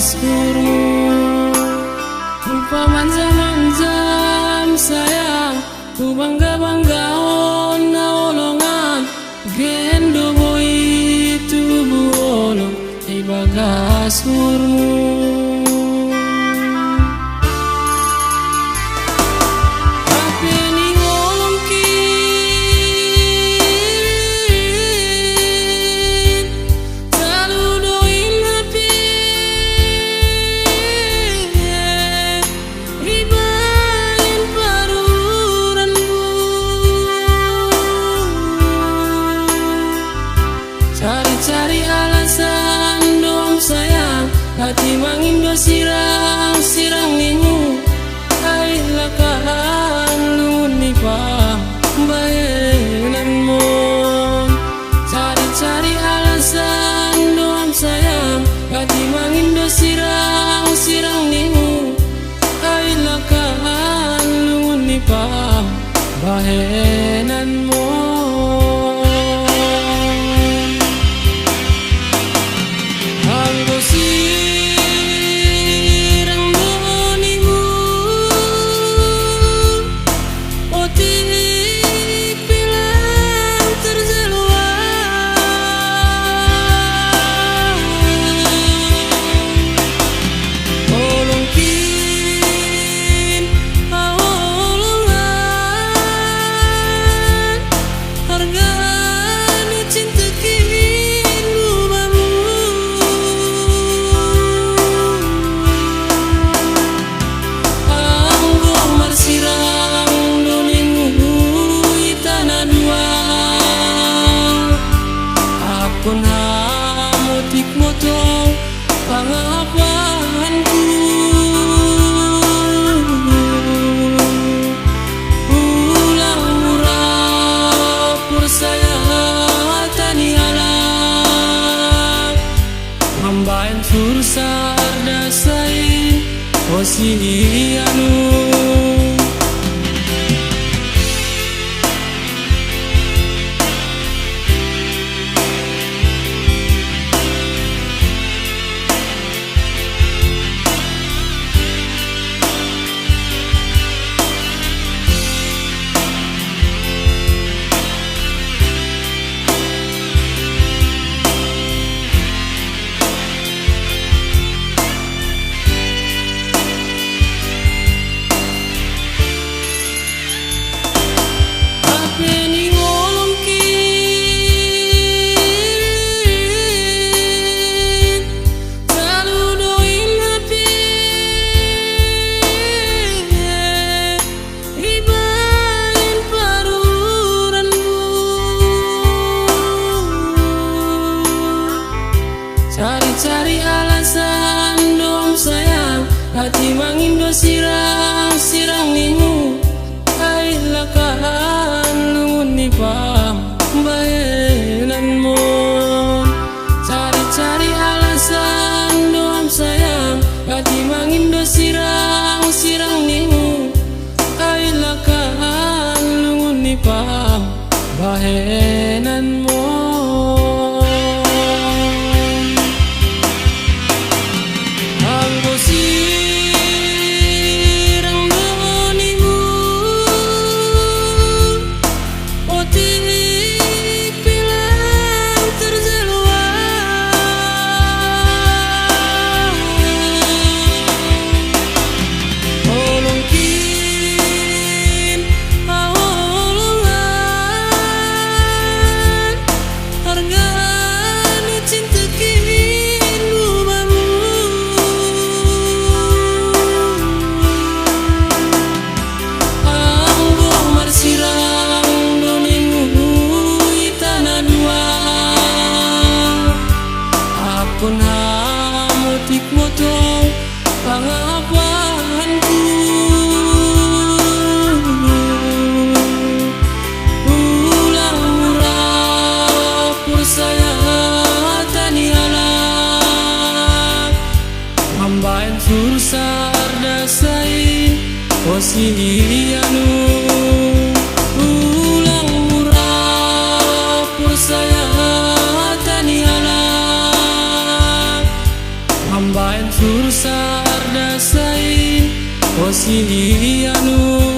surmu. Lupa manja-manjam sayang, ku bangga-bangga ona olongan, gendo boy tubuh olong ibaga surmu. Cari-cari alasan dong sayang, hati mangindo sirang-sirang nimu. Ailah kahan lungun ni pam bayanan mo. Cari-cari alasan dong sayang, hati mangindo sirang-sirang nimu. Ailah kahan lungun ni pam bayanan mo. Kon hamutik mo tong pangapanku, ulang murah pursaya tani alam, mambayan sursar dasai osianu. Cari-cari alasan dong sayang, hati mangindo sirang-sirang nimu. Ailah kahan lungun ni pam bayanan mo. Cari-cari alasan dong sayang, hati mangindo sirang-sirang nimu. Ailah kahan lungun ni pam bayanan mo. Kon hamutik mo tong pangapanku, ulang murah pursaya tani alam, mambayan sursar dasai osianu. Ulang murah pursaya tani alam, Ambaen sursa ardasai Osili anu